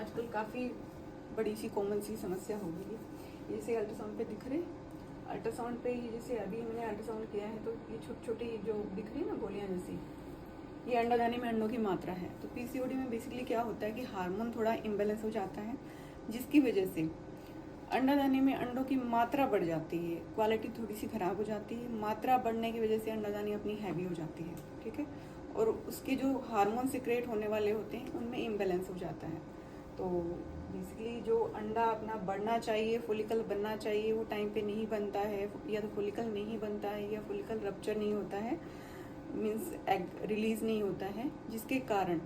आजकल काफ़ी बड़ी सी कॉमन सी समस्या हो गई है। जैसे अल्ट्रासाउंड पे दिख रहे, अल्ट्रासाउंड पे ये जैसे अभी मैंने अल्ट्रासाउंड किया है तो ये छोटी छोटी जो दिख रही है ना गोलियां जैसी, ये अंडादानी में अंडों की मात्रा है। तो पीसीओडी में बेसिकली क्या होता है कि हार्मोन थोड़ा इम्बेलेंस हो जाता है, जिसकी वजह से अंडादानी में अंडों की मात्रा बढ़ जाती है, क्वालिटी थोड़ी सी खराब हो जाती है। मात्रा बढ़ने की वजह से अंडादानी अपनी हैवी हो जाती है, ठीक है। और उसके जो हार्मोन सिक्रेट होने वाले होते हैं उनमें इम्बेलेंस हो जाता है। तो बेसिकली जो अंडा अपना बढ़ना चाहिए, फॉलिकल बनना चाहिए, वो टाइम पे नहीं बनता है, या तो फॉलिकल नहीं बनता है या फॉलिकल रप्चर नहीं होता है, मीन्स एग रिलीज नहीं होता है, जिसके कारण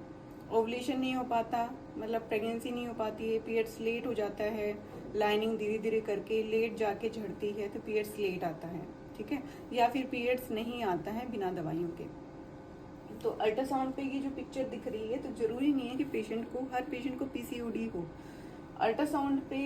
ओवुलेशन नहीं हो पाता, मतलब प्रेगनेंसी नहीं हो पाती है, पीरियड्स लेट हो जाता है, लाइनिंग धीरे धीरे करके लेट जाके झड़ती है तो पीरियड्स लेट आता है, ठीक है। या फिर पीरियड्स नहीं आता है बिना दवाइयों के। तो अल्ट्रासाउंड पे ये जो पिक्चर दिख रही है, तो जरूरी नहीं है कि हर पेशेंट को पीसीओडी हो। अल्ट्रासाउंड पे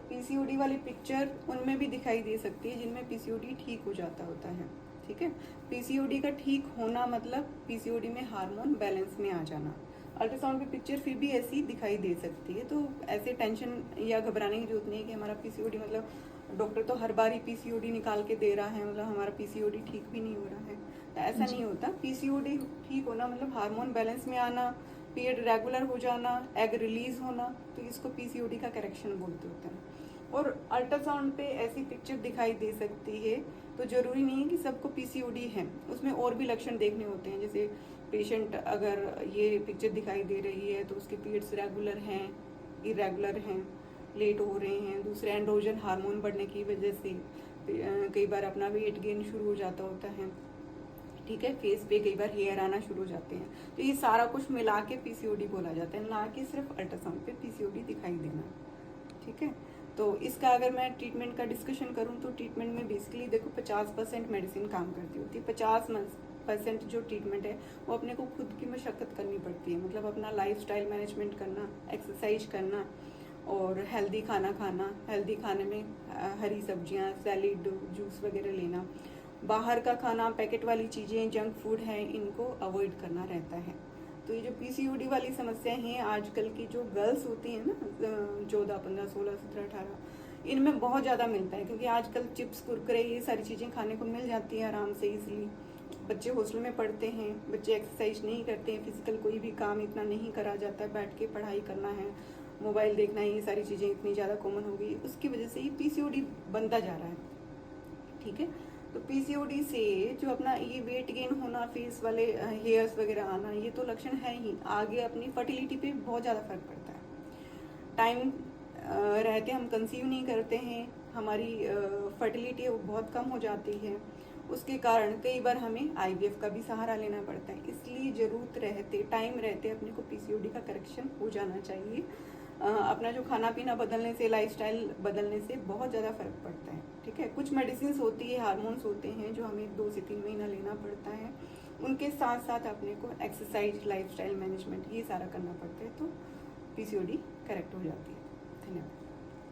पीसीओडी वाली पिक्चर उनमें भी दिखाई दे सकती है जिनमें पीसीओडी ठीक हो जाता होता है, ठीक है। पीसीओडी का ठीक होना मतलब पीसीओडी में हार्मोन बैलेंस में आ जाना। अल्ट्रासाउंड पे पिक्चर फिर भी ऐसी दिखाई दे सकती है, तो ऐसे टेंशन या घबराने की जरूरत नहीं है कि हमारा पीसीओडी मतलब डॉक्टर तो हर बार ही पीसीओडी निकाल के दे रहा है, मतलब हमारा पीसीओडी ठीक भी नहीं हो रहा है, तो ऐसा नहीं होता। पीसीओडी ठीक होना मतलब हार्मोन बैलेंस में आना, पीरियड रेगुलर हो जाना, एग रिलीज होना, तो इसको पीसीओडी का करेक्शन बोलते होते हैं। और अल्ट्रासाउंड पे ऐसी पिक्चर दिखाई दे सकती है, तो जरूरी नहीं है कि सबको पीसीओडी है, उसमें और भी लक्षण देखने होते हैं। जैसे पेशेंट अगर ये पिक्चर दिखाई दे रही है तो उसके पीरियड्स रेगुलर हैं, इरेगुलर हैं, लेट हो रहे हैं, दूसरे एंड्रोजन हार्मोन बढ़ने की वजह से कई बार अपना वेट गेन शुरू हो जाता होता है, ठीक है। फेस पे कई बार हेयर आना शुरू हो जाते हैं, तो ये सारा कुछ मिला के पीसीओडी बोला जाता है, ना कि सिर्फ अल्ट्रासाउंड पे पीसीओडी दिखाई देना, ठीक है। तो इसका अगर मैं ट्रीटमेंट का डिस्कशन करूं तो ट्रीटमेंट में बेसिकली देखो 50% मेडिसिन काम करती होती है, 50% जो ट्रीटमेंट है वो अपने को खुद की मशक्कत करनी पड़ती है, मतलब अपना लाइफस्टाइल मैनेजमेंट करना, एक्सरसाइज करना और हेल्दी खाना खाना। हेल्दी खाने में हरी सब्जियां, सैलिड, जूस वगैरह लेना। बाहर का खाना, पैकेट वाली चीज़ें, जंक फूड है, इनको अवॉइड करना रहता है। तो ये जो पीसीओडी वाली समस्याएं हैं आजकल की, जो गर्ल्स होती हैं ना 14, 15, 16, 17, 18, इनमें बहुत ज़्यादा मिलता है, क्योंकि आजकल चिप्स, कुरकुरे, ये सारी चीज़ें खाने को मिल जाती है आराम से, इजीली। बच्चे हॉस्टल में पढ़ते हैं, बच्चे एक्सरसाइज नहीं करते हैं, फिजिकल कोई भी काम इतना नहीं करा जाता है, बैठ के पढ़ाई करना है, मोबाइल देखना है, ये सारी चीज़ें इतनी ज़्यादा कॉमन हो गई, उसकी वजह से ये पीसीओडी बनता जा रहा है, ठीक है। तो पीसीओडी से जो अपना ये वेट गेन होना, फेस वाले हेयर्स वगैरह आना, ये तो लक्षण है ही, आगे अपनी फर्टिलिटी पे बहुत ज़्यादा फर्क पड़ता है। टाइम रहते हम कंसीव नहीं करते हैं, हमारी फर्टिलिटी है वो बहुत कम हो जाती है, उसके कारण कई बार हमें आईवीएफ का भी सहारा लेना पड़ता है। इसलिए ज़रूरत रहते, टाइम रहते अपने को पीसीओडी का करेक्शन हो जाना चाहिए। अपना जो खाना पीना बदलने से, लाइफस्टाइल बदलने से बहुत ज़्यादा फर्क पड़ता है, ठीक है। कुछ मेडिसिन होती है, हार्मोन्स होते हैं जो हमें 2 से 3 महीना लेना पड़ता है, उनके साथ साथ अपने को एक्सरसाइज, लाइफस्टाइल मैनेजमेंट, ये सारा करना पड़ता है, तो पीसीओडी करेक्ट हो जाती है। धन्यवाद।